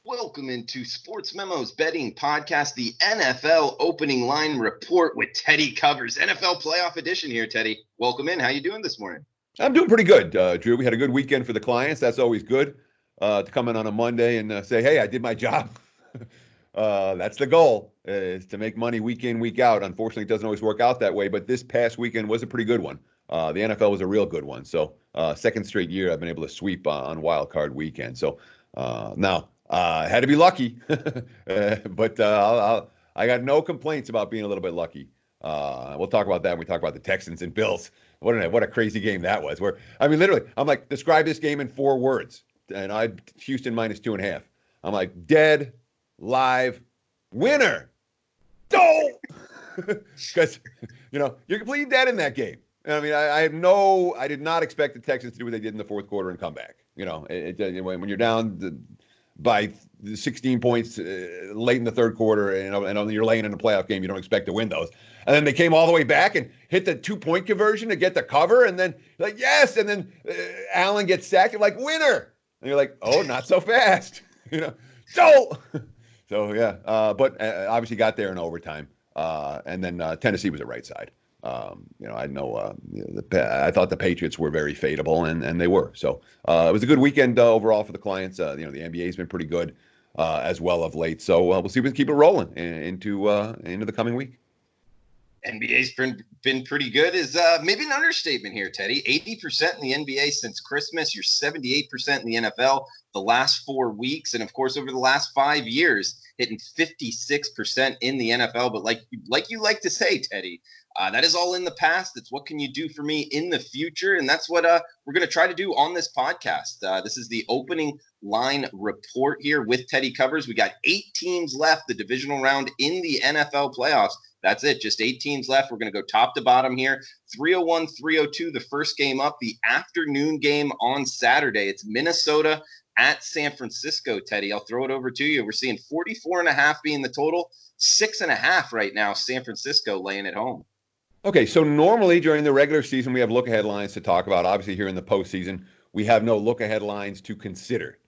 Welcome into Sportsmemo's betting podcast, the NFL opening line report with Teddy Covers, NFL playoff edition here. Teddy, welcome in. How you doing this morning? I'm doing pretty good, Drew. We had a good weekend for the clients. That's always good to come in on a Monday and say, hey, I did my job. That's the goal, is to make money week in, week out. Unfortunately, it doesn't always work out that way, but this past weekend was a pretty good one. The NFL was a real good one. So second straight year I've been able to sweep on wild card weekend. So now I had to be lucky, but I got no complaints about being a little bit lucky. We'll talk about that when we talk about the Texans and Bills. What a crazy game that was. Where I mean, literally, I'm like, describe this game in 4 words, and Houston minus 2.5. I'm like, dead, live, winner. Don't, because you're completely dead in that game. I mean, I did not expect the Texans to do what they did in the fourth quarter and come back. When you're down by 16 points late in the third quarter, and you're laying in a playoff game, you don't expect to win those. And then they came all the way back and hit the 2-point conversion to get the cover, and then like, yes, and then Allen gets sacked. You're like, winner, and you're like, oh, not so fast, So yeah, but obviously got there in overtime, and then Tennessee was the right side. I know I thought the Patriots were very fadeable, and they were. So it was a good weekend overall for the clients. The NBA's been pretty good as well of late. So we'll see if we can keep it rolling into the coming week. NBA's been pretty good is maybe an understatement here, Teddy. 80% in the NBA since Christmas. You're 78% in the NFL the last 4 weeks. And, of course, over the last 5 years, hitting 56% in the NFL. But like you like to say, Teddy, that is all in the past. It's what can you do for me in the future? And that's what we're going to try to do on this podcast. This is the opening line report here with Teddy Covers. We got 8 teams left, the divisional round in the NFL playoffs. That's it. Just 8 teams left. We're going to go top to bottom here. 301, 302, the first game up, the afternoon game on Saturday. It's Minnesota at San Francisco, Teddy. I'll throw it over to you. We're seeing 44.5 being the total, 6.5 right now, San Francisco laying at home. Okay, so normally during the regular season, we have look-ahead lines to talk about. Obviously, here in the postseason, we have no look-ahead lines to consider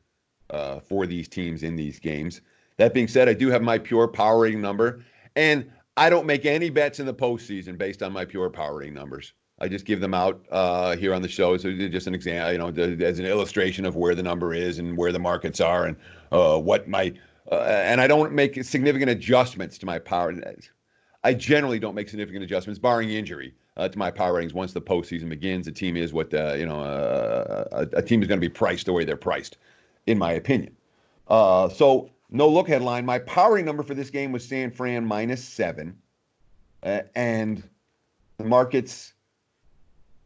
for these teams in these games. That being said, I do have my pure power rating number, and I don't make any bets in the postseason based on my pure power rating numbers. I just give them out here on the show. So just an example, as an illustration of where the number is and where the markets are and what my and I don't make significant adjustments to my power. I generally don't make significant adjustments, barring injury, to my power ratings once the postseason begins. A team is what a team is going to be priced the way they're priced, in my opinion. So no look headline. My powering number for this game was San Fran -7, and the markets.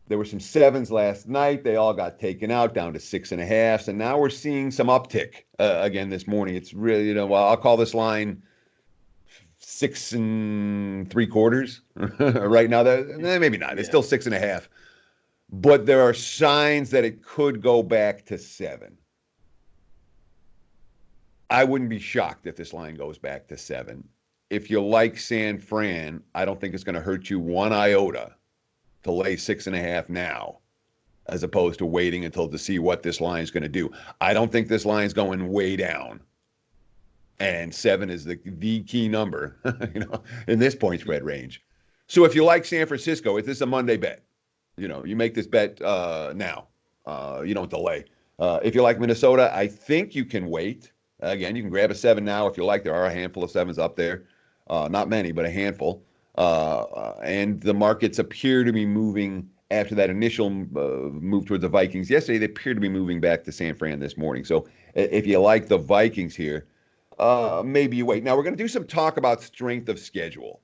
There were some 7s last night. They all got taken out down to 6.5. And now we're seeing some uptick again this morning. It's really, I'll call this line 6 3/4 right now. Maybe not. It's still 6.5. But there are signs that it could go back to 7. I wouldn't be shocked if this line goes back to 7. If you like San Fran, I don't think it's going to hurt you one iota to lay 6.5 now, as opposed to waiting to see what this line is going to do. I don't think this line is going way down, and 7 is the key number, in this point spread range. So if you like San Francisco, if this is a Monday bet, you make this bet now. You don't delay. If you like Minnesota, I think you can wait. Again, you can grab a 7 now if you like. There are a handful of 7s up there, not many, but a handful. And the markets appear to be moving after that initial move towards the Vikings yesterday. They appear to be moving back to San Fran this morning. So if you like the Vikings here, maybe you wait. Now, we're going to do some talk about strength of schedule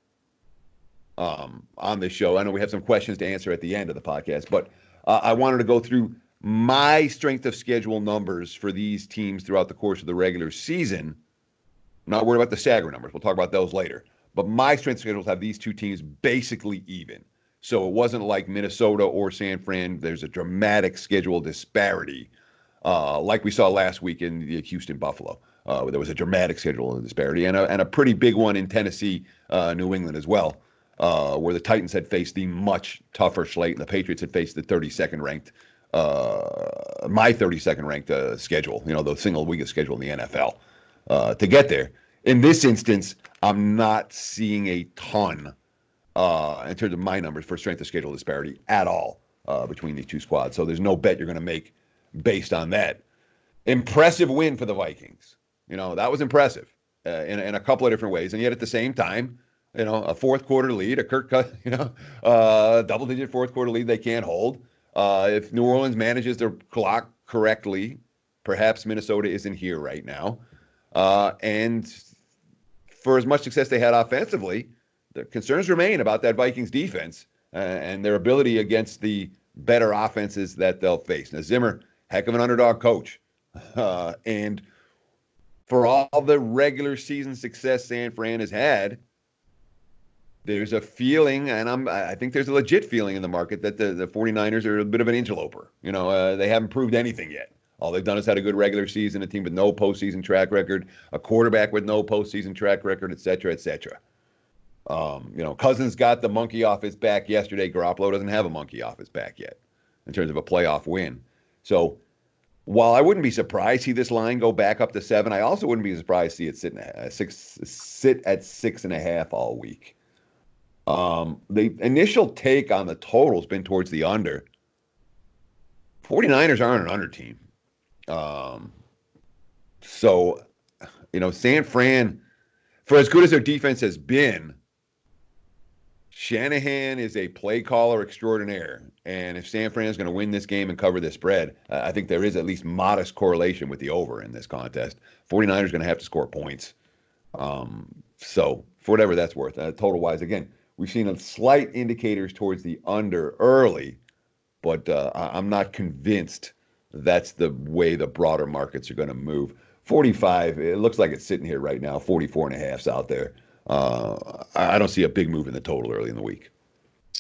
on this show. I know we have some questions to answer at the end of the podcast, but I wanted to go through my strength of schedule numbers for these teams throughout the course of the regular season. I'm not worried about the stagger numbers. We'll talk about those later. But my strength schedules have these two teams basically even. So it wasn't like Minnesota or San Fran. There's a dramatic schedule disparity, like we saw last week in the Houston-Buffalo. There was a dramatic schedule disparity and a pretty big one in Tennessee, New England as well, where the Titans had faced the much tougher slate and the Patriots had faced the 32nd ranked, my 32nd ranked schedule, the single weekend schedule in the NFL. to get there. In this instance, I'm not seeing a ton in terms of my numbers for strength of schedule disparity at all between these two squads. So there's no bet you're going to make based on that. Impressive win for the Vikings. That was impressive in a couple of different ways. And yet at the same time, a fourth quarter lead, a double-digit fourth quarter lead they can't hold. If New Orleans manages their clock correctly, perhaps Minnesota isn't here right now. And for as much success they had offensively, the concerns remain about that Vikings defense and their ability against the better offenses that they'll face. Now, Zimmer, heck of an underdog coach. And for all the regular season success San Fran has had, there's a feeling, and I think there's a legit feeling in the market that the 49ers are a bit of an interloper. They haven't proved anything yet. All they've done is had a good regular season, a team with no postseason track record, a quarterback with no postseason track record, et cetera, et cetera. Cousins got the monkey off his back yesterday. Garoppolo doesn't have a monkey off his back yet in terms of a playoff win. So while I wouldn't be surprised to see this line go back up to 7, I also wouldn't be surprised to see it sit at 6.5 all week. The initial take on the total has been towards the under. 49ers aren't an under team. So, San Fran, for as good as their defense has been, Shanahan is a play caller extraordinaire. And if San Fran is going to win this game and cover this spread, I think there is at least modest correlation with the over in this contest. 49ers going to have to score points. So for whatever that's worth, total-wise, again, we've seen a slight indicators towards the under early, but I'm not convinced that's the way the broader markets are going to move. 45, it looks like it's sitting here right now. 44.5's out there. I don't see a big move in the total early in the week.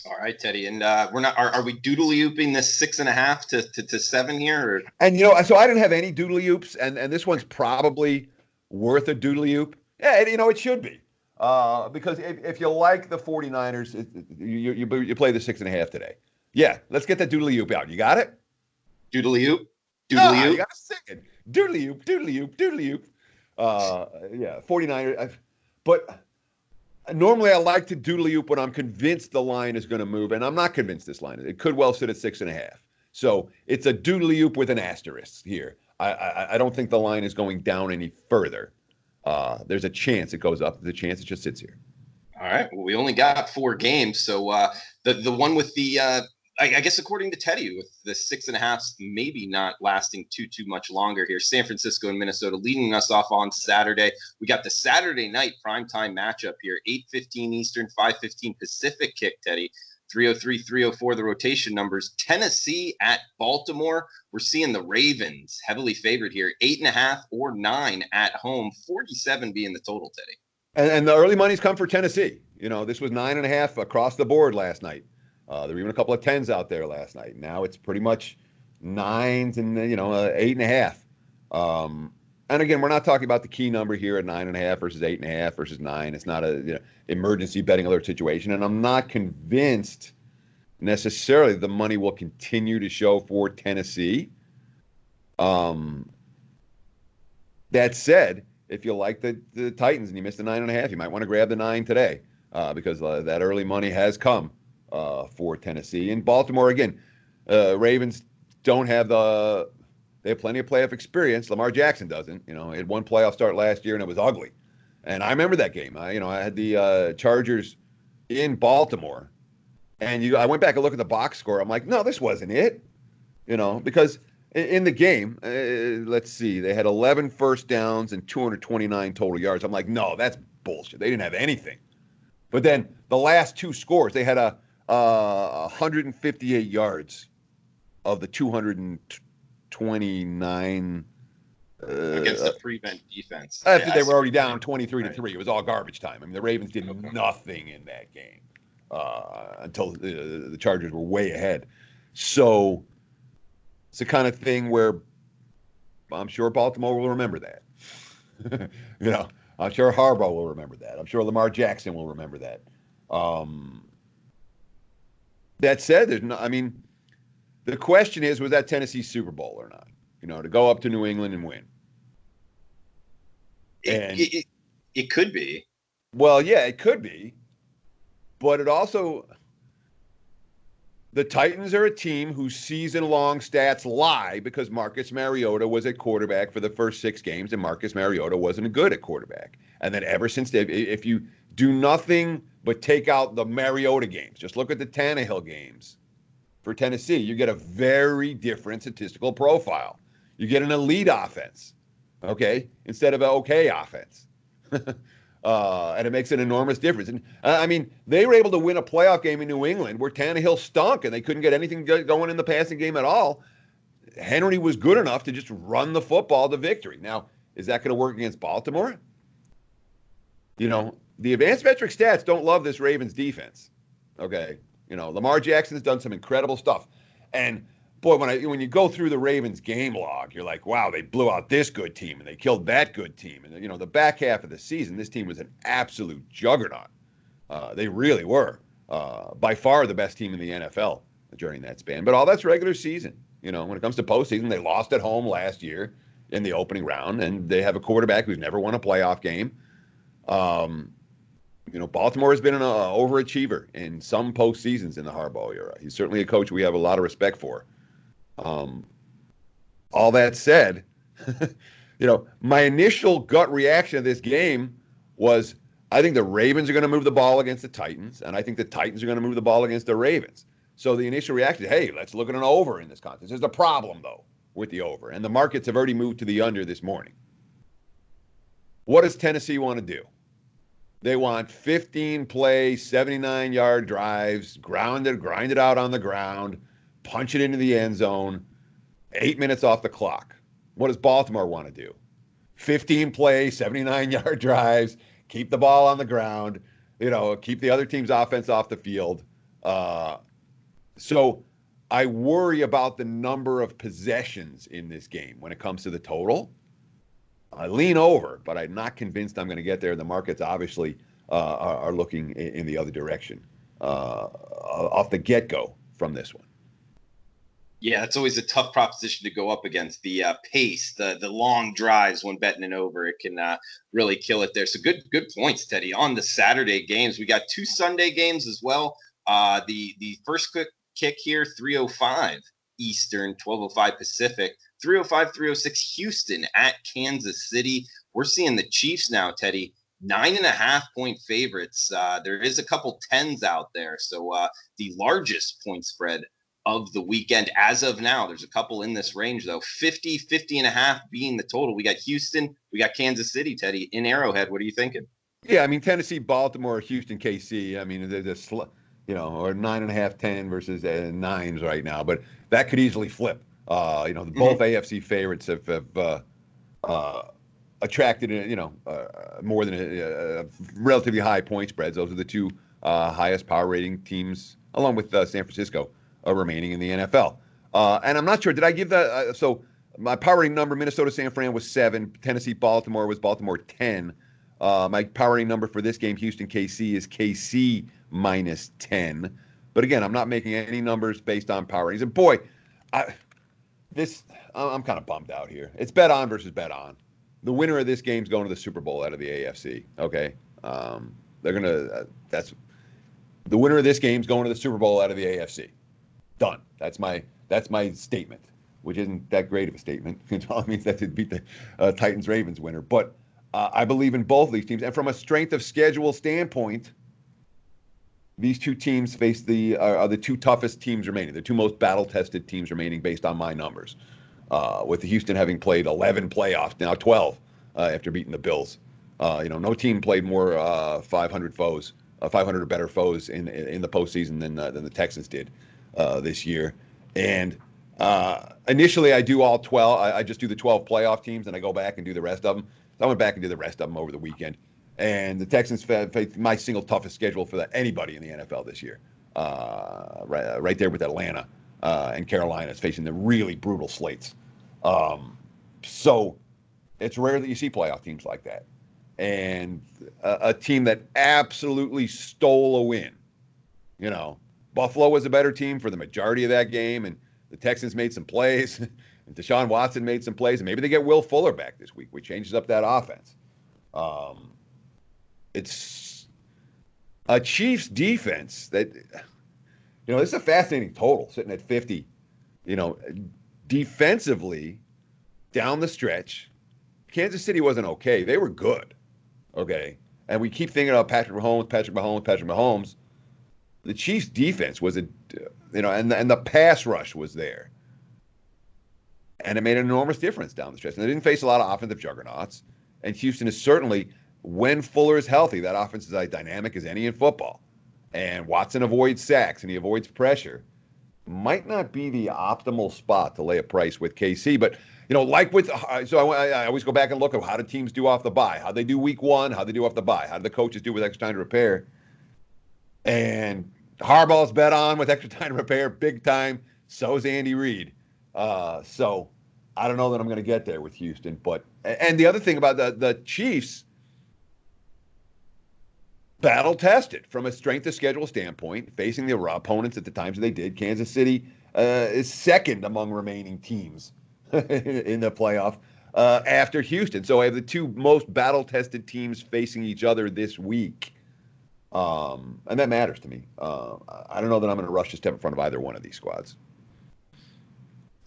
All right, Teddy, and we're not. Are we doodly ooping this 6.5 to 7 here? Or? And so I didn't have any doodly oops, and this one's probably worth a doodly oop. Yeah, it should be. Because if you like the 49ers, you play the 6.5 today. Yeah, let's get that doodly oop out. You got it? Doodly oop? Doodly oop? You got to sing it. Doodly oop, doodly oop, doodly oop. Yeah, 49ers. But normally I like to doodly oop when I'm convinced the line is going to move, and I'm not convinced this line. It could well sit at 6.5. So it's a doodly oop with an asterisk here. I don't think the line is going down any further. There's a chance it goes up. There's a chance it just sits here. All right. Well, we only got 4 games. So the one with the, I guess according to Teddy, with the 6.5 maybe not lasting too much longer here. San Francisco and Minnesota leading us off on Saturday. We got the Saturday night primetime matchup here, 8:15 Eastern, 5:15 Pacific kick, Teddy. 303, 304, the rotation numbers. Tennessee at Baltimore. We're seeing the Ravens heavily favored here, 8.5 or 9 at home, 47 being the total, Teddy. And the early money's come for Tennessee. This was 9.5 across the board last night. There were even a couple of 10s out there last night. Now it's pretty much 9s and 8.5. And again, we're not talking about the key number here at 9.5 versus 8.5 versus 9. It's not a emergency betting alert situation, and I'm not convinced necessarily the money will continue to show for Tennessee. That said, if you like the Titans and you missed the 9.5, you might want to grab the 9 today because that early money has come for Tennessee. And Baltimore, again, Ravens don't have they have plenty of playoff experience. Lamar Jackson doesn't. He had one playoff start last year and it was ugly. And I remember that game. I had the Chargers in Baltimore, and I went back and looked at the box score. I'm like, no, this wasn't it. Because in the game, let's see, they had 11 first downs and 229 total yards. I'm like, no, that's bullshit. They didn't have anything. But then the last 2 scores, they had 158 yards of the 229 against the prevent defense. After they were already down 23-3. It was all garbage time. I mean, the Ravens did nothing in that game until the Chargers were way ahead. So it's the kind of thing where I'm sure Baltimore will remember that. I'm sure Harbaugh will remember that. I'm sure Lamar Jackson will remember that. That said, the question is, was that Tennessee's Super Bowl or not? To go up to New England and win. It, And it, it could be. well, yeah, it could be, but it also the Titans are a team whose season-long stats lie because Marcus Mariota was at quarterback for the first 6 games, and Marcus Mariota wasn't good at quarterback. And then ever since if you do nothing but take out the Mariota games, just look at the Tannehill games for Tennessee, you get a very different statistical profile. You get an elite offense, okay, instead of an okay offense. And it makes an enormous difference. And I mean, they were able to win a playoff game in New England where Tannehill stunk and they couldn't get anything going in the passing game at all. Henry was good enough to just run the football to victory. Now, is that going to work against Baltimore? You know, the advanced metric stats don't love this Ravens defense. Okay. You know, Lamar Jackson's done some incredible stuff. And boy, when you go through the Ravens game log, you're like, wow, they blew out this good team and they killed that good team. And you know, the back half of the season, this team was an absolute juggernaut. They really were by far the best team in the NFL during that span. But all that's regular season. You know, when it comes to postseason, they lost at home last year in the opening round, and they have a quarterback who's never won a playoff game. You know, Baltimore has been an overachiever in some postseasons in the Harbaugh era. He's certainly a coach we have a lot of respect for. All that said, you know, my initial gut reaction to this game was I think the Ravens are going to move the ball against the Titans, and I think the Titans are going to move the ball against the Ravens. So the initial reaction is, hey, let's look at an over in this contest. There's a problem, though, with the over, and the markets have already moved to the under this morning. What does Tennessee want to do? They want 15-play, 79-yard drives, grind it out on the ground, punch it into the end zone, 8 minutes off the clock. What does Baltimore want to do? 15-play, 79-yard drives, keep the ball on the ground, you know, keep the other team's offense off the field. So I worry about the number of possessions in this game when it comes to the total. I lean over, but I'm not convinced I'm going to get there. The markets obviously are looking in the other direction off the get-go from this one. Yeah, it's always a tough proposition to go up against. The pace, the long drives when betting it over, it can really kill it there. So good points, Teddy. On the Saturday games, we got 2 Sunday games as well. The first quick kick here, 3:05 Eastern, 12:05 Pacific. 3:05, 3:06 Houston at Kansas City. We're seeing the Chiefs now, Teddy, 9.5-point favorites. There is a couple tens out there. So the largest point spread of the weekend as of now. There's a couple in this range, though. 50.5 being the total. We got Houston. We got Kansas City, Teddy, in Arrowhead. What are you thinking? Yeah, I mean, Tennessee, Baltimore, Houston, KC. I mean, they're you know, or 9.5, 10 versus 9s right now. But that could easily flip. You know, both AFC favorites have attracted, you know, more than a relatively high point spreads. Those are the 2 highest power rating teams, along with San Francisco, remaining in the NFL. And I'm not sure, did I give that? So my power rating number, Minnesota, San Fran was 7. Tennessee, Baltimore was Baltimore 10. My power rating number for this game, Houston, KC, is KC minus 10. But again, I'm not making any numbers based on power ratings. And boy, I'm kind of bummed out here. It's bet on versus bet on. The winner of this game is going to the Super Bowl out of the AFC. Okay, they're gonna. That's the winner of this game is going to the Super Bowl out of the AFC. Done. That's my statement, which isn't that great of a statement. It all means that to beat the Titans Ravens winner. But I believe in both of these teams, and from a strength of schedule standpoint, these 2 teams face are the 2 toughest teams remaining, the 2 most battle-tested teams remaining based on my numbers. With the Houston having played 11 playoffs, now 12 after beating the Bills. You know, no team played more 500 foes, 500 or better foes in the postseason than the Texans did this year. And initially, I do all 12. I just do the 12 playoff teams, and I go back and do the rest of them. So I went back and did the rest of them over the weekend. And the Texans faced my single toughest schedule for anybody in the NFL this year. Right there with Atlanta and Carolina is facing the really brutal slates. So it's rare that you see playoff teams like that. And a team that absolutely stole a win. You know, Buffalo was a better team for the majority of that game, and the Texans made some plays, and Deshaun Watson made some plays, and maybe they get Will Fuller back this week, which changes up that offense. It's a Chiefs defense that, this is a fascinating total sitting at 50. Defensively, down the stretch, Kansas City wasn't okay. They were good. Okay. And we keep thinking about Patrick Mahomes. The Chiefs defense was and the pass rush was there. And it made an enormous difference down the stretch. And they didn't face a lot of offensive juggernauts. And Houston is certainly, when Fuller is healthy, that offense is as dynamic as any in football. And Watson avoids sacks and he avoids pressure. Might not be the optimal spot to lay a price with KC, but I always go back and look at how do teams do off the bye, how they do week one, how they do off the bye, how do the coaches do with extra time to repair, and Harbaugh's bet on with extra time to repair big time. So is Andy Reid. So I don't know that I'm going to get there with Houston, and the other thing about the Chiefs, battle tested from a strength of schedule standpoint, facing the opponents at the times that they did. Kansas City is second among remaining teams in the playoff after Houston. So I have the two most battle tested teams facing each other this week. And that matters to me. I don't know that I'm going to rush to step in front of either one of these squads.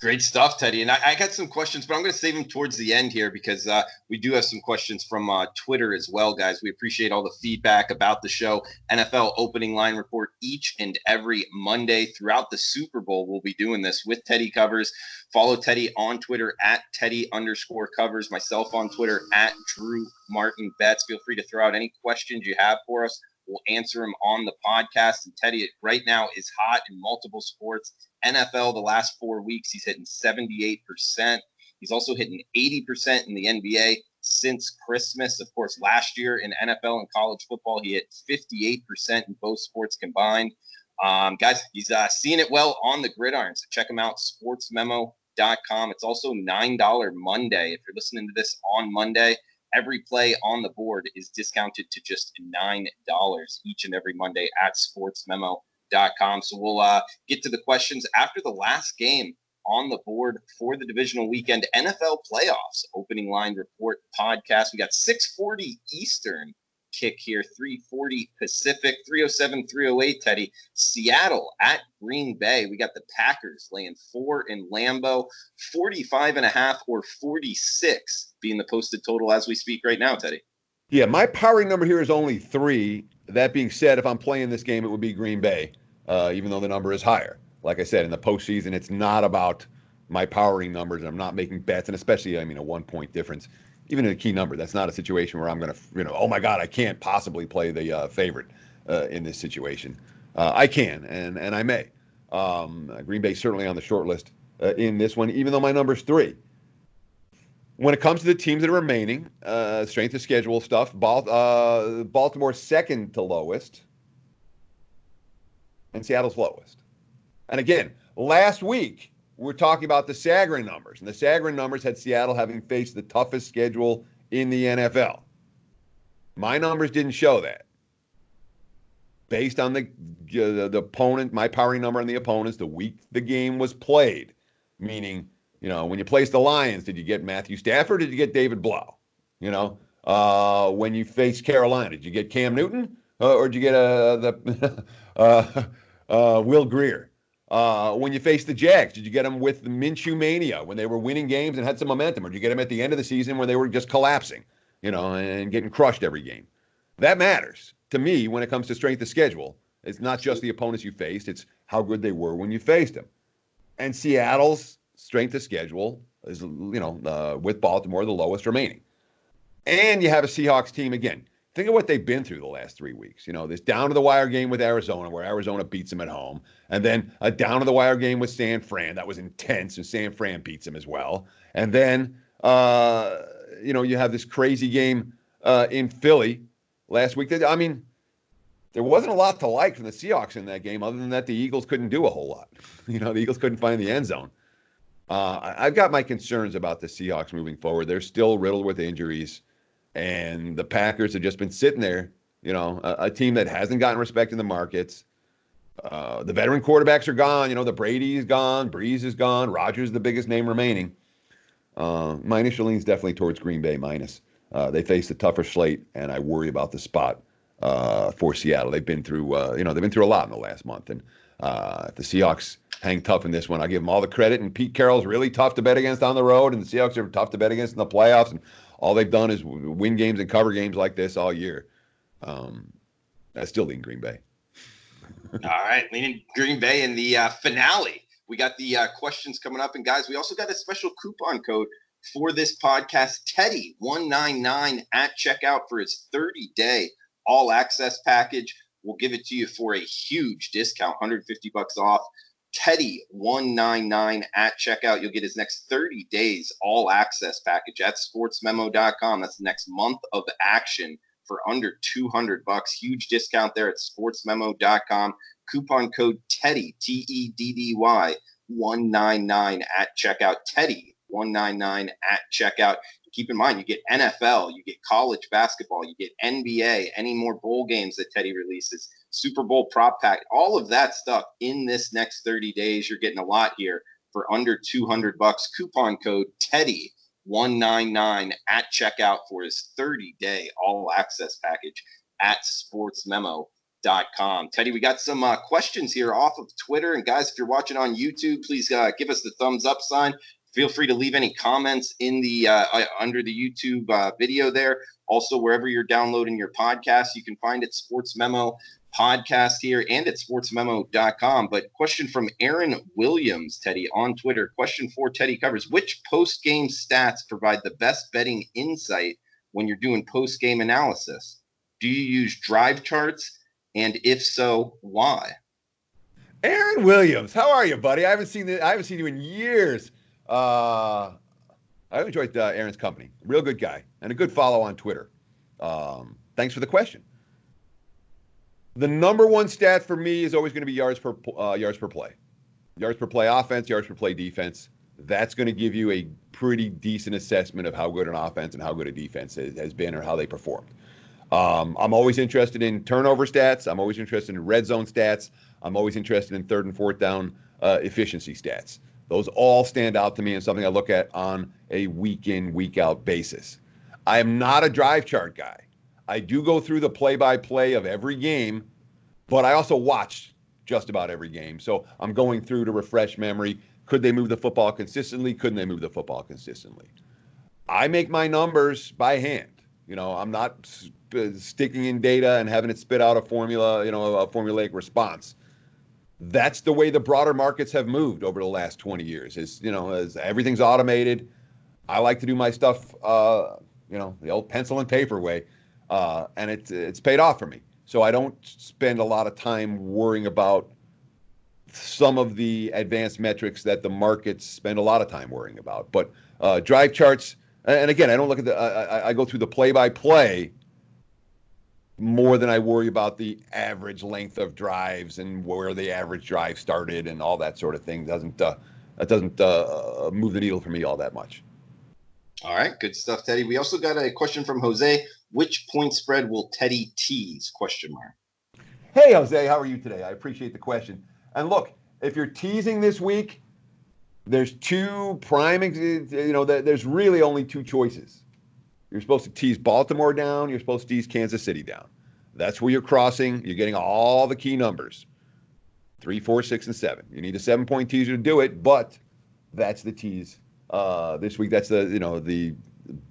Great stuff, Teddy. And I got some questions, but I'm going to save them towards the end here because we do have some questions from Twitter as well, guys. We appreciate all the feedback about the show. NFL opening line report each and every Monday throughout the Super Bowl. We'll be doing this with Teddy Covers. Follow Teddy on Twitter at Teddy_covers. Myself on Twitter at Drew Martin Betts. Feel free to throw out any questions you have for us. We'll answer them on the podcast. And Teddy right now is hot in multiple sports. NFL, the last 4 weeks, he's hitting 78%. He's also hitting 80% in the NBA since Christmas. Of course, last year in NFL and college football, he hit 58% in both sports combined. Guys, he's seeing it well on the gridiron. So check him out, sportsmemo.com. It's also $9 Monday. If you're listening to this on Monday, every play on the board is discounted to just $9 each and every Monday at sportsmemo.com. So we'll get to the questions after the last game on the board for the divisional weekend NFL playoffs opening line report podcast. We got 6:40 Eastern kick here, 3:40 Pacific, 3:07, 3:08, Teddy. Seattle at Green Bay. We got the Packers laying 4 in Lambeau, 45.5 or 46 being the posted total as we speak right now, Teddy. Yeah, my powering number here is only 3. That being said, if I'm playing this game, it would be Green Bay, even though the number is higher. Like I said, in the postseason, it's not about my powering numbers. I'm not making bets, and especially, a 1-point difference. Even in a key number, that's not a situation where I'm going to, oh my God, I can't possibly play the favorite in this situation. I can, and I may. Green Bay certainly on the short list in this one, even though my number's 3. When it comes to the teams that are remaining, strength of schedule stuff, Baltimore second to lowest, and Seattle's lowest. And again, last week, we're talking about the Sagarin numbers, and the Sagarin numbers had Seattle having faced the toughest schedule in the NFL. My numbers didn't show that. Based on the opponent, my powering number on the opponents, the week the game was played, meaning, when you placed the Lions, did you get Matthew Stafford or did you get David Blau? When you faced Carolina, did you get Cam Newton or did you get Will Grier? When you faced the Jags, did you get them with the Minshew mania when they were winning games and had some momentum? Or did you get them at the end of the season when they were just collapsing, and getting crushed every game? That matters to me when it comes to strength of schedule. It's not just the opponents you faced. It's how good they were when you faced them. And Seattle's strength of schedule is, with Baltimore, the lowest remaining. And you have a Seahawks team, again, think of what they've been through the last 3 weeks. This down-to-the-wire game with Arizona where Arizona beats them at home. And then a down-to-the-wire game with San Fran. That was intense, and San Fran beats them as well. And then, you have this crazy game in Philly last week. There wasn't a lot to like from the Seahawks in that game other than that the Eagles couldn't do a whole lot. The Eagles couldn't find the end zone. I've got my concerns about the Seahawks moving forward. They're still riddled with injuries. And the Packers have just been sitting there, a team that hasn't gotten respect in the markets. The veteran quarterbacks are gone. The Brady is gone. Breeze is gone. Rodgers is the biggest name remaining. My initial lean is definitely towards Green Bay minus. They face a tougher slate, and I worry about the spot for Seattle. They've been through, they've been through a lot in the last month, and if the Seahawks hang tough in this one, I give them all the credit. And Pete Carroll's really tough to bet against on the road, and the Seahawks are tough to bet against in the playoffs. And all they've done is win games and cover games like this all year. I still lean Green Bay. All right, leaning Green Bay in the finale. We got the questions coming up, and guys, we also got a special coupon code for this podcast. Teddy 199 at checkout for his 30-day all access package. We'll give it to you for a huge discount, $150 off. Teddy 199 at checkout. You'll get his next 30 days all access package at sportsmemo.com. That's the next month of action for under $200. Huge discount there at sportsmemo.com. Coupon code Teddy, Teddy 199 at checkout. Teddy 199 at checkout. Keep in mind, you get NFL, you get college basketball, you get NBA, any more bowl games that Teddy releases, Super Bowl prop pack, all of that stuff in this next 30 days. You're getting a lot here for under $200. Coupon code Teddy 199 at checkout for his 30-day all access package at sportsmemo.com. Teddy, we got some questions here off of Twitter. And guys, if you're watching on YouTube, please give us the thumbs up sign. Feel free to leave any comments in the under the YouTube video there. Also, wherever you're downloading your podcast, you can find it Sports Memo Podcast here and at sportsmemo.com. But question from Aaron Williams, Teddy, on Twitter. Question for Teddy Covers. Which post-game stats provide the best betting insight when you're doing post-game analysis? Do you use drive charts? And if so, why? Aaron Williams, how are you, buddy? I haven't seen you in years. I've enjoyed Aaron's company. Real good guy and a good follow on Twitter. Thanks for the question. The number one stat for me is always going to be yards per play. Yards per play offense, yards per play defense. That's going to give you a pretty decent assessment of how good an offense and how good a defense has been or how they performed. I'm always interested in turnover stats. I'm always interested in red zone stats. I'm always interested in third and fourth down efficiency stats. Those all stand out to me and something I look at on a week in, week out basis. I am not a drive chart guy. I do go through the play-by-play of every game, but I also watch just about every game. So I'm going through to refresh memory. Could they move the football consistently? Couldn't they move the football consistently? I make my numbers by hand. I'm not sticking in data and having it spit out a formula, a formulaic response. That's the way the broader markets have moved over the last 20 years. As everything's automated, I like to do my stuff, the old pencil and paper way, and it's paid off for me. So I don't spend a lot of time worrying about some of the advanced metrics that the markets spend a lot of time worrying about. But drive charts, and again, I don't look at I go through the play-by-play more than I worry about the average length of drives and where the average drive started and all that sort of thing. That doesn't move the needle for me all that much. All right, good stuff, Teddy. We also got a question from Jose. Which point spread will Teddy tease? ? Hey, Jose, how are you today? I appreciate the question. And look, if you're teasing this week, there's two there's really only two choices. You're supposed to tease Baltimore down. You're supposed to tease Kansas City down. That's where you're crossing. You're getting all the key numbers, 3, 4, 6, and 7. You need a 7-point teaser to do it, but that's the tease this week. That's the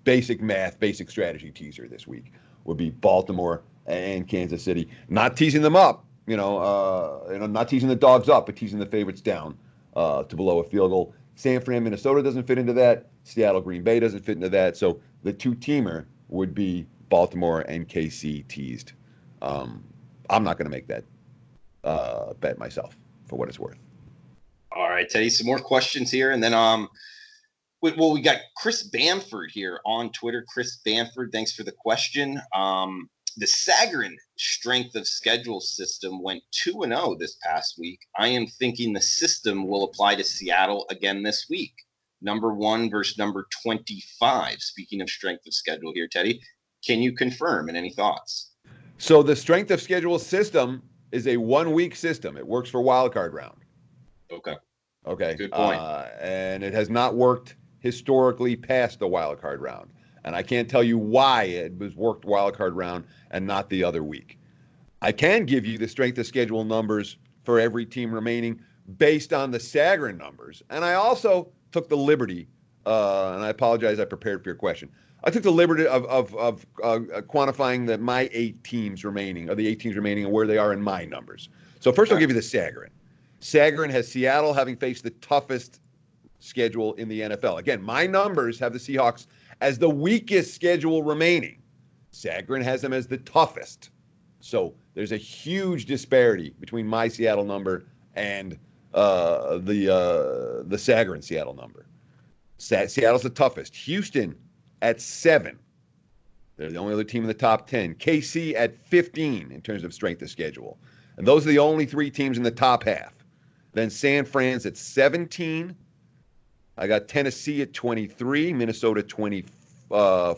basic math, basic strategy teaser this week would be Baltimore and Kansas City. Not teasing them up, not teasing the dogs up, but teasing the favorites down to below a field goal. San Fran, Minnesota doesn't fit into that. Seattle, Green Bay doesn't fit into that. So the two-teamer would be Baltimore and KC teased. I'm not going to make that bet myself, for what it's worth. All right, Teddy, some more questions here. And then we got Chris Bamford here on Twitter. Chris Bamford, thanks for the question. The Sagarin strength of schedule system went 2-0 this past week. I am thinking the system will apply to Seattle again this week. Number 1 versus number 25. Speaking of strength of schedule here, Teddy, can you confirm and any thoughts? So the strength of schedule system is a 1-week system. It works for wild card round. Okay. Good point. And it has not worked historically past the wild card round. And I can't tell you why it was worked wild card round and not the other week. I can give you the strength of schedule numbers for every team remaining based on the Sagarin numbers. And I also took the liberty, and I apologize, I prepared for your question. I took the liberty of quantifying my 8 teams remaining, or the 8 teams remaining, and where they are in my numbers. So first, I'll give you the Sagarin. Sagarin has Seattle having faced the toughest schedule in the NFL. Again, my numbers have the Seahawks as the weakest schedule remaining. Sagarin has them as the toughest. So there's a huge disparity between my Seattle number and the Sagarin Seattle number. Seattle's the toughest. Houston at 7. They're the only other team in the top 10. KC at 15 in terms of strength of schedule. And those are the only 3 teams in the top half. Then San Fran's at 17. I got Tennessee at 23, Minnesota 24.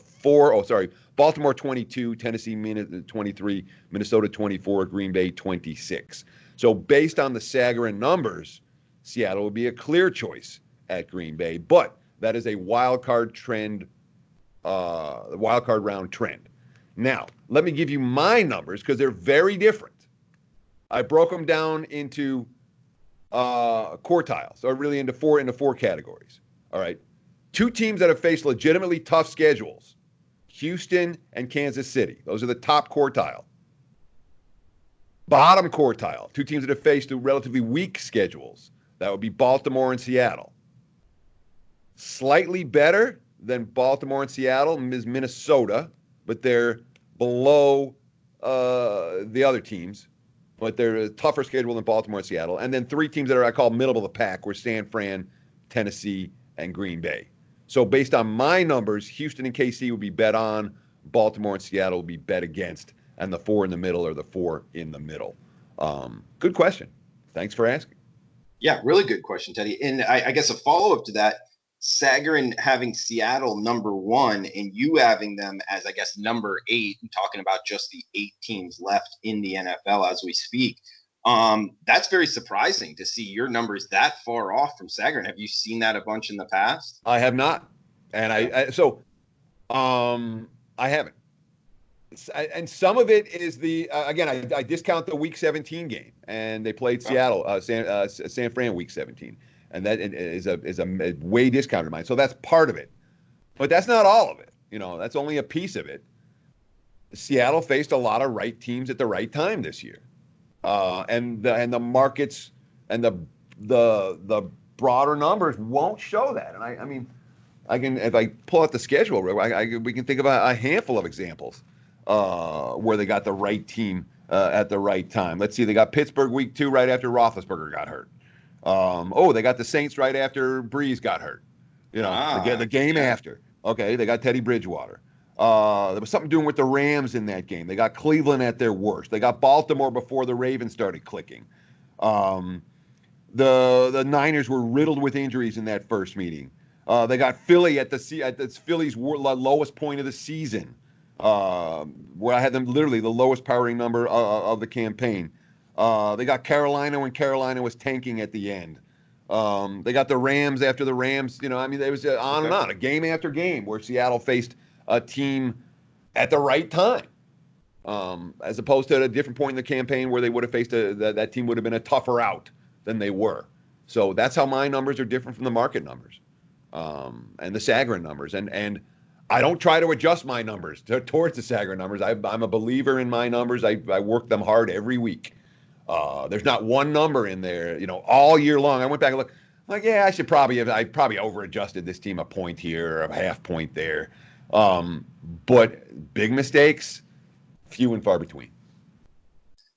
Baltimore 22, Tennessee 23, Minnesota 24, Green Bay 26. So based on the Sagarin numbers, Seattle would be a clear choice at Green Bay, but that is a wild card trend, wild card round trend. Now, let me give you my numbers because they're very different. I broke them down into quartiles, or really into four categories. All right. 2 teams that have faced legitimately tough schedules, Houston and Kansas City. Those are the top quartile. Bottom quartile, 2 teams that have faced relatively weak schedules. That would be Baltimore and Seattle. Slightly better than Baltimore and Seattle is Minnesota, but they're below the other teams. But they're a tougher schedule than Baltimore and Seattle. And then 3 teams that are, I call, middle of the pack, were San Fran, Tennessee, and Green Bay. So based on my numbers, Houston and KC would be bet on, Baltimore and Seattle would be bet against, and the 4 in the middle are the 4 in the middle. Good question. Thanks for asking. Yeah, really good question, Teddy. And I guess a follow-up to that, Sagarin having Seattle number 1 and you having them as, I guess, number 8, and talking about just the 8 teams left in the NFL as we speak. That's very surprising to see your numbers that far off from Sagarin. Have you seen that a bunch in the past? I have not. And I haven't. And some of it is again, I discount the Week 17 game, and they played Seattle, San Fran Week 17. And that is a way discounted of mine. So that's part of it. But that's not all of it. That's only a piece of it. Seattle faced a lot of right teams at the right time this year. And the markets and the broader numbers won't show that. And I mean, if I pull out the schedule, we can think about a handful of examples where they got the right team at the right time. Let's see, they got Pittsburgh Week 2 right after Roethlisberger got hurt. They got the Saints right after Breeze got hurt. The game after. Okay, they got Teddy Bridgewater. There was something doing with the Rams in that game. They got Cleveland at their worst. They got Baltimore before the Ravens started clicking. The Niners were riddled with injuries in that first meeting. They got Philly at Philly's lowest point of the season, where I had them literally the lowest powering number of the campaign. They got Carolina when Carolina was tanking at the end. They got the Rams after the Rams. It was on and on, a game after game where Seattle faced a team at the right time, as opposed to at a different point in the campaign where they would have faced that team would have been a tougher out than they were. So that's how my numbers are different from the market numbers, and the Sagarin numbers. And I don't try to adjust my numbers towards the Sagarin numbers. I'm a believer in my numbers. I work them hard every week. There's not one number in there, all year long. I went back and looked, like, yeah, I probably over-adjusted this team a point here, or a half point there. But big mistakes, few and far between.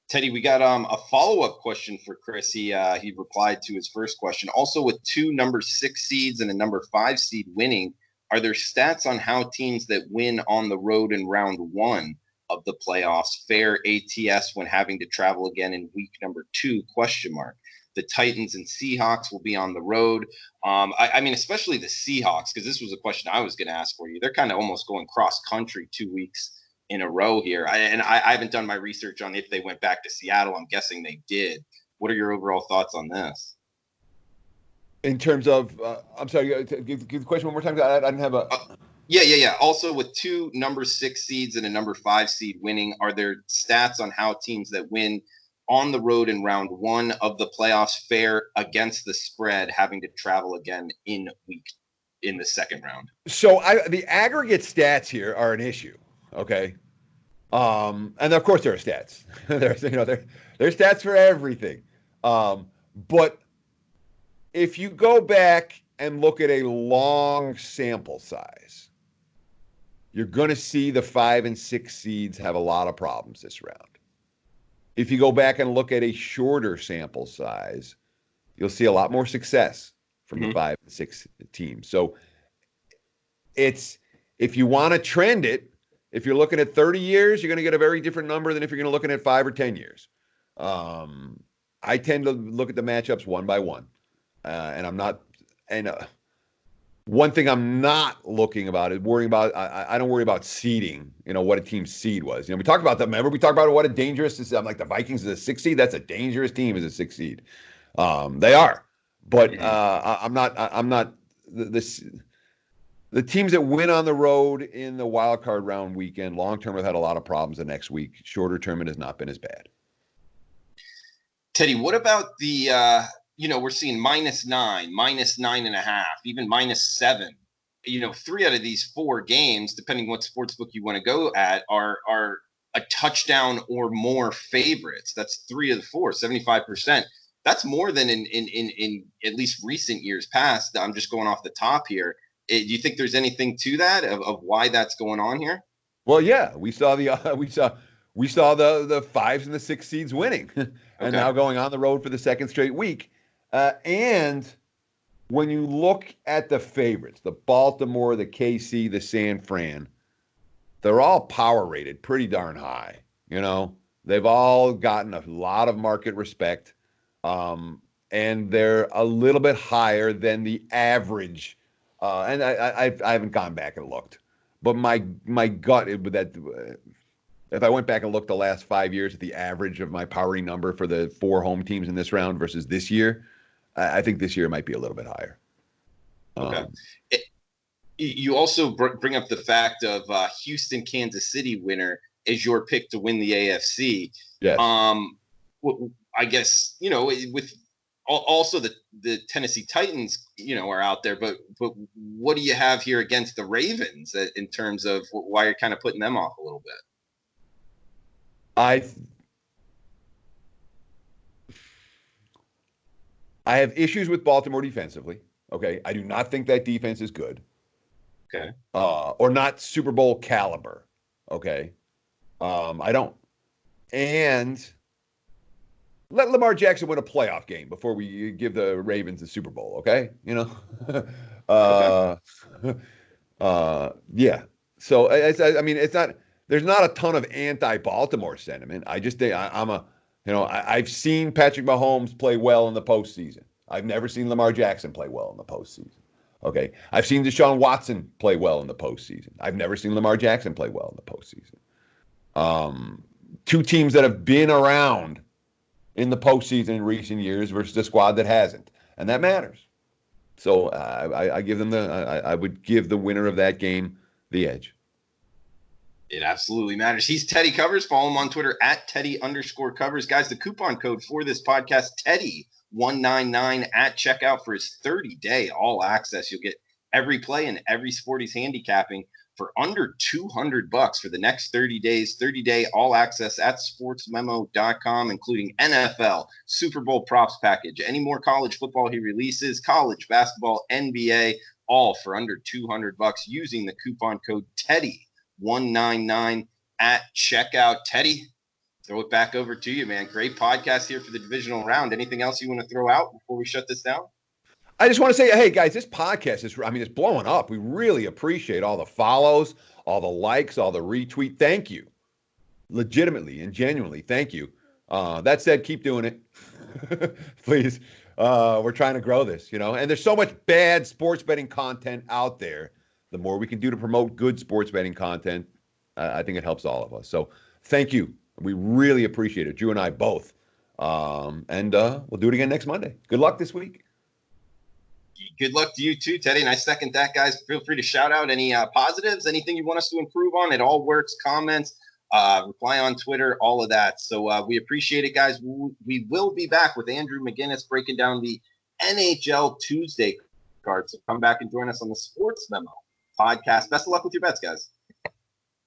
Teddy, we got a follow-up question for Chris. He replied to his first question. Also, with 2 number 6 seeds and a number 5 seed winning, are there stats on how teams that win on the road in round 1 of the playoffs fare ATS when having to travel again in week number 2? ? The Titans and Seahawks will be on the road. I mean, especially the Seahawks, because this was a question I was going to ask for you. They're kind of almost going cross-country 2 weeks in a row here. I haven't done my research on if they went back to Seattle. I'm guessing they did. What are your overall thoughts on this? In terms of, I'm sorry, give the question one more time. I didn't have a... Yeah. Also, with two number 6 seeds and a number 5 seed winning, are there stats on how teams that win on the road in round 1 of the playoffs fare against the spread, having to travel again in the second round? So the aggregate stats here are an issue. Okay. And of course there are stats. There's stats for everything. But if you go back and look at a long sample size, you're going to see the 5 and 6 seeds have a lot of problems this round. If you go back and look at a shorter sample size, you'll see a lot more success from the 5 and 6 teams. So if you want to trend it, if you're looking at 30 years, you're going to get a very different number than if you're going to looking at 5 or 10 years. I tend to look at the matchups one by one, and I'm not. And one thing I'm not looking about is worrying about. I don't worry about seeding. What a team's seed was. We talked about that. Remember, we talked about what a dangerous. I'm like the Vikings is a 6 seed. That's a dangerous team as a 6 seed. They are, but I'm not. The teams that win on the road in the wild card round weekend, long term, have had a lot of problems the next week. Shorter term, it has not been as bad. Teddy, what about the, we're seeing -9, -9.5, even -7. 3 out of these 4 games, depending what sportsbook you want to go at, are a touchdown or more favorites. That's 3 of the 4, 75%. That's more than in at least recent years past. I'm just going off the top here. Do you think there's anything to that of why that's going on here? Well, yeah, we saw the 5s and the 6 seeds winning, and now going on the road for the second straight week. And when you look at the favorites, the Baltimore, the KC, the San Fran, they're all power rated pretty darn high. They've all gotten a lot of market respect, and they're a little bit higher than the average. And I haven't gone back and looked, but my gut is that if I went back and looked the last 5 years at the average of my powering number for the 4 home teams in this round versus this year, I think this year might be a little bit higher. Okay. You also bring up the fact of Houston, Kansas City winner is your pick to win the AFC. Yes. I guess, with also the Tennessee Titans, are out there, but what do you have here against the Ravens in terms of why you're kind of putting them off a little bit? I have issues with Baltimore defensively. Okay. I do not think that defense is good. Okay. Or not Super Bowl caliber. Okay. I don't. And let Lamar Jackson win a playoff game before we give the Ravens the Super Bowl. Okay. Yeah. So it's not, there's not a ton of anti-Baltimore sentiment. I just think I've seen Patrick Mahomes play well in the postseason. I've never seen Lamar Jackson play well in the postseason. Okay. I've seen Deshaun Watson play well in the postseason. I've never seen Lamar Jackson play well in the postseason. 2 teams that have been around in the postseason in recent years versus a squad that hasn't. And that matters. So I give them I would give the winner of that game the edge. It absolutely matters. He's Teddy Covers. Follow him on Twitter at Teddy_Covers. Guys, the coupon code for this podcast, Teddy199 at checkout for his 30-day all access. You'll get every play and every sport he's handicapping for under $200 for the next 30 days, 30-day all access at sportsmemo.com, including NFL, Super Bowl props package, any more college football he releases, college basketball, NBA, all for under $200 using the coupon code Teddy199 at checkout. Teddy, throw it back over to you, man. Great podcast here for the divisional round. Anything else you want to throw out before we shut this down? I just want to say, hey, guys, this podcast it's blowing up. We really appreciate all the follows, all the likes, all the retweet. Thank you. Legitimately and genuinely, thank you. That said, keep doing it. Please. We're trying to grow this, and there's so much bad sports betting content out there. The more we can do to promote good sports betting content, I think it helps all of us. So thank you. We really appreciate it. Drew and I both. And we'll do it again next Monday. Good luck this week. Good luck to you too, Teddy. And I second that, guys. Feel free to shout out any positives, anything you want us to improve on. It all works. Comments, reply on Twitter, all of that. So we appreciate it, guys. We will be back with Andrew McGinnis breaking down the NHL Tuesday card. So come back and join us on the Sports Memo podcast. Best of luck with your bets, guys.